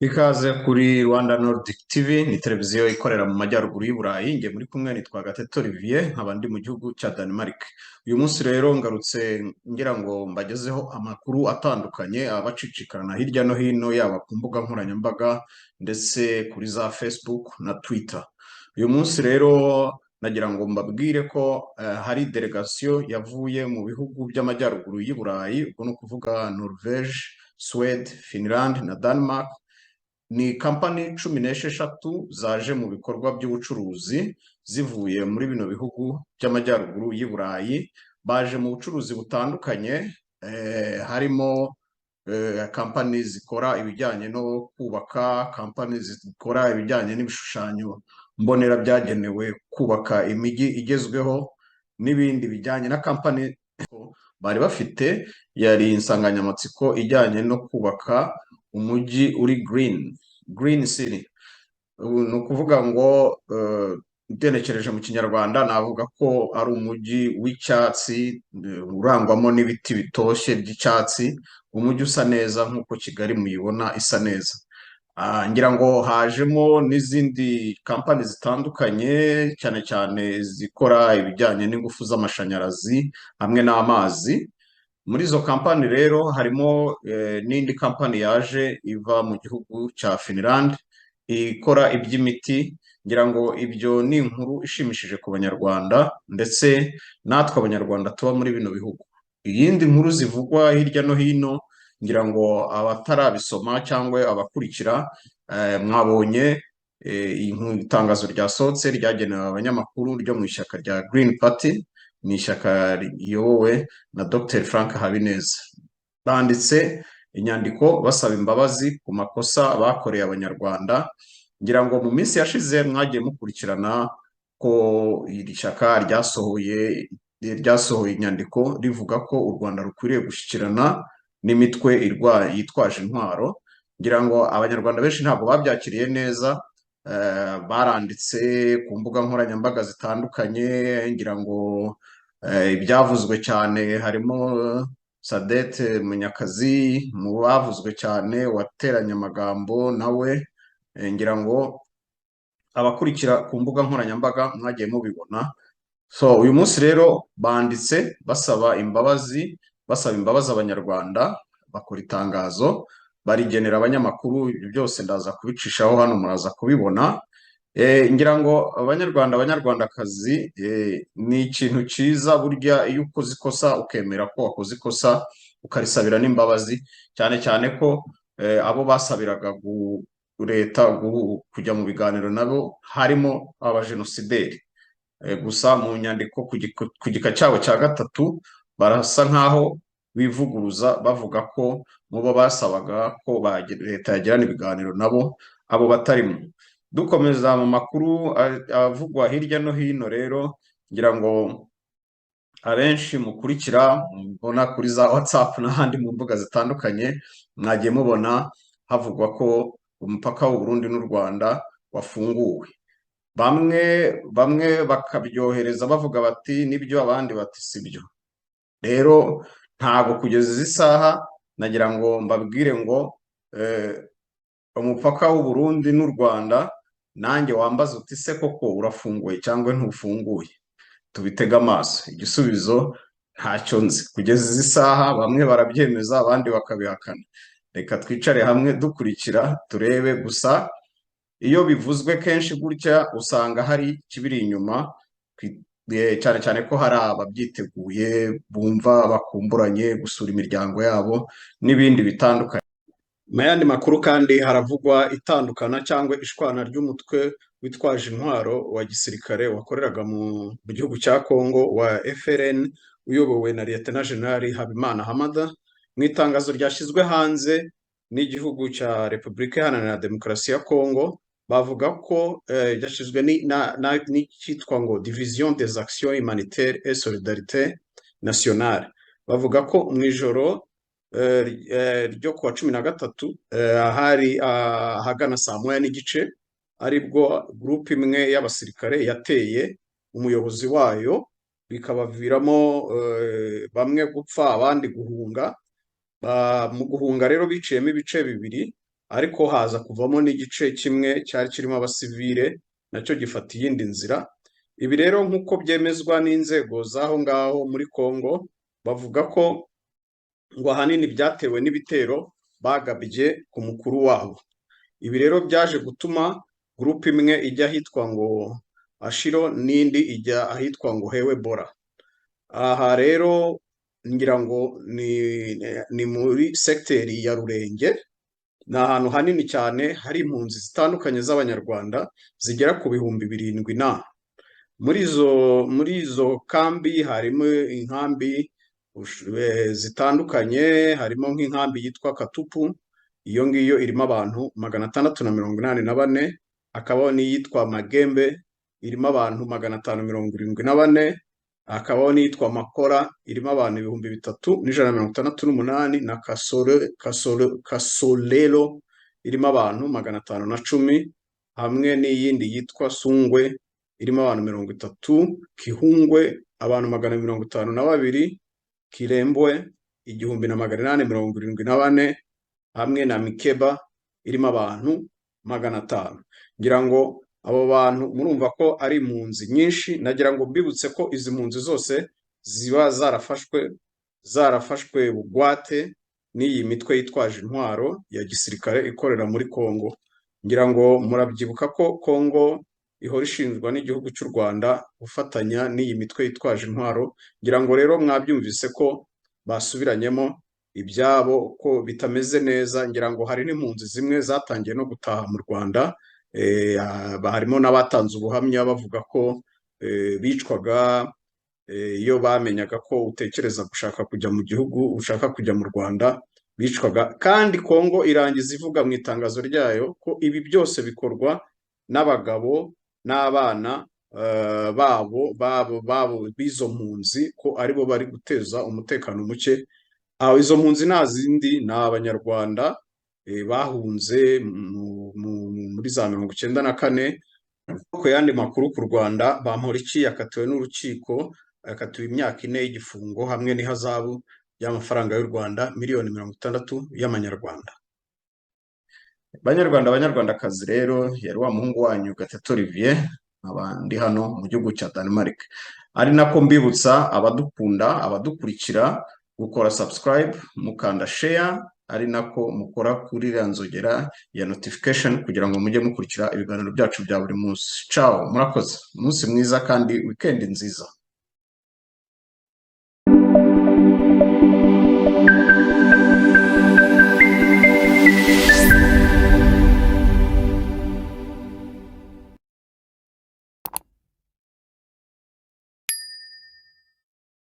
Ikaze kuri Rwanda Nordic TV ni televiziyo ikorera mu majyaruguru y'Uburayi. Nge muri kumwe nitwa Gatete Olivier, nkaba ndi mu gihugu cya Denmark. Uyu munsi rero ngarutse ngira ngo mbagezeho amakuru atandukanye abacicikana hirya no hino, yaba ku mbuga nkoranyambaga ndetse kuri za Facebook na Twitter. Uyu munsi rero nagira ngo mbabwire ko hari delegation yavuye mu bihugu by'amajyaruguru y'Uburayi, ubwo ni ukuvuga Norvège, Suède, Finland na Denmark. Ni kampani 16 zaje mu bikorwa by'ubucuruzi zivuye muri bino bihugu by'amajyaruguru y'Uburayi. Baje mu bucuruzi butandukanye, harimo kampani zikora ibijyanye no kubaka, kampani zikora ibijyanye n'ibishushanyo mbonera byagenewe kubaka imijyi igezweho, n'ibindi bijyanye na kampani bari bafite. Yari insanganyamatsiko ijyanye no kubaka umujyi uri green city. Ni ukuvuga ngo ugenekereje mu kinyarwanda navuga ko ari umujyi w'icyatsi, urangwamo n'ibiti bitoshye by'icyatsi, umujyi usa neza nk'uko Kigali muyibona isa neza. Ngira ngo hajemo n'izindi kampani zitandukanye, cyane cyane zikora ibijyanye n'ingufu z'amashanyarazi hamwe n'amazi. Muri izo kampani rero harimo n'indi kampani yaje iva mu gihugu cya Finland ikora iby'imiti. Ngira ngo ibyo ni inkuru ishimishije ku banyarwanda ndetse natwe abanyarwanda tuba muri bino bihugu. Iyindi nkuru zivugwa hirya no hino, ngira ngo abatarabisoma cyangwa abakurikira, mwabonye itangazo ryasohotse ryagenewe abanyamakuru ryo mu ishyaka rya Green Party. Ni ishyaka riyobowe na Dr. Frank Habineza. Banditse inyandiko basaba imbabazi ku makosa bakoreye abanyarwanda. Ngira ngo mu minsi yashize mwagiye mukurikirana ko iri shyaka ryasohoye inyandiko rivuga ko u Rwanda rukwiriye gushyikirana n'imitwe yitwaje intwaro. Ngira ngo abanyarwanda benshi ntabwo babyakiriye neza. Baranditse ku mbuga nkoranyambaga zitandukanye. Ngira ngo ibyavuzwe cyane harimo Sadete Munyakazi mu bavuzwe cyane, wateranye amagambo nawe. Ngira ngo abakurikira ku mbuga nkoranyambaga mwagiye mubibona. So uyu munsi rero banditse basaba imbabazi abanyarwanda, bakora itangazo barigenera abanyamakuru. Ibyo byose ndaza kubicishaho hano, muraza kubibona. Ngira ngo abanyarwandakazi, ni ikintu cyiza burya iyo ukoze ikosa ukemera ko wakoze ikosa ukarisabira n'imbabazi, cyane cyane ko abo basabiraga leta kujya mu biganiro nabo harimo abajenosideri. Gusa mu nyandiko ku gika cyabo cya 3 barasa nkaho bivuguruza bavuga ko mubo basabaga ko leta yagirana ibiganiro nabo abo batarimo. Dukomeza mu makuru avugwa hirya no hino rero, ngira ngo abenshi mukurikira mbona kuri za WhatsApp n'ahandi mu mbuga zitandukanye, mwagiye mubona havugwa ko umupaka w'u Burundi n'u Rwanda wafunguwe. Bamwe bakabyohereza bavuga bati nibyo, abandi bati sibyo. Rero ntabwo kugeza izi saha nagira ngo mbabwire ngo umupaka w'u Burundi n'u Rwanda, nanjye wambaza uti se koko urafunguye cyangwa ntufunguye? Tubitega amaso, igisubizo ntacyo nzi kugeza izi saha. Bamwe barabyemeza abandi bakabihakana. Reka twicare hamwe dukurikira turebe. Gusa iyo bivuzwe kenshi gutya usanga hari kibiri inyuma, cyane cyane ko hari ababyiteguye bumva bakumburanye gusura imiryango yabo n'ibindi bitandukanye. Mu yandi makuru kandi haravugwa itandukana cyangwa ishwana ry'umutwe witwaje intwaro wa gisirikare wakoreraga mu gihugu cya Congo wa FLN uyobowe na Lieutenant General Habimana Hamada. Mu itangazo ryashyizwe hanze n'igihugu cya Repubulika Iharanira Demokarasi ya Congo, bavuga ko yashyizwe n'icyitwa ngo Division des Actions Humanitaires et Solidarité Nationale. Bavuga ko mu ijoro ryo kuwa 13 hari ahagana saa 1:15 aribwo groupe imwe y'abasirikare yateye umuyobozi wayo, bikabaviramo bamwe gupfa abandi guhunga. Mu guhunga rero biciyemo ibice bibiri. ariko haza kuvamo n'igice kimwe cyari kirimo abasivile nacyo gifata iyindi nzira. Ibi rero nk'uko byemezwa n'inzego z'aho ngaho muri Congo, bavuga ko ngo ahanini byatewe n'ibitero bagabye ku mukuru wabo. Ibi rero byaje gutuma gurupe imwe ijya ahitwa ngo Ashiro n'indi ijya ahitwa ngo Hewe Bora. Aha rero ngira ngo ni muri sekiteri ya Rurenge, ni ahantu hanini cyane hari impunzi zitandukanye z'abanyarwanda zigera ku bihumbi 7. Muri izo kambi harimo inkambi zitandukanye, harimo nk'inkambi yitwa Katupu, iyo ngiyo irimo abantu 684, hakabaho n'iyitwa Magembe irimo abantu 574, hakabaho n'iyitwa Makora irimo abantu 3168, na Kasolero irimo abantu 510, hamwe n'iyindi yitwa Sungwe irimo abantu 30, Kihungwe abantu 152, Kirembwe 1874, hamwe na Mikeba irimo abantu 500. Ngira ngo abo bantu murumva ko ari impunzi nyinshi. Nagira ngo mbibutse ko izi mpunzi zose ziba zarafashwe bugwate n'iyi mitwe yitwaje intwaro ya gisirikare ikorera muri Congo. Ngira ngo murabyibuka ko Congo ihora ishinjwa n'igihugu cy'u Rwanda gufatanya n'iyi mitwe yitwaje intwaro. Ngira ngo rero mwabyumvise ko basubiranyemo ibyabo ko bitameze neza. Ngira ngo hari n'impunzi zimwe zatangiye no gutaha mu Rwanda, harimo n'abatanze ubuhamya bavuga ko bicwaga iyo bamenyaga ko utekereza gushaka kujya mu gihugu, ushaka kujya mu Rwanda, bicwaga. Kandi Congo irangiza ivuga mu itangazo ryayo ko ibi byose bikorwa n'abagabo n'abana babo b'izo mpunzi, ko aribo bari guteza umutekano muke. Izo mpunzi nta zindi ni abanyarwanda bahunze muri za 1994. Ku yandi makuru ku Rwanda, Bamporiki yakatiwe n'urukiko, yakatiwe imyaka 4 y'igifungo hamwe n'ihazabu y'amafaranga y'u Rwanda miliyoni 60 y'amanyarwanda. Banyarwandakazi rero, yari wa muhungu wanyu Gatete Olivier, abandi hano mu gihugu cya Denmark. Ari nako mbibutsa abadukunda, abadukurikira, gukora subscribe, mukanda share, ari nako mukora kuri iriya nzogera ya notification kugira ngo mujye mukurikira ibiganiro byacu bya buri munsi. Ciao, murakoze. Umunsi mwiza kandi weekend nziza.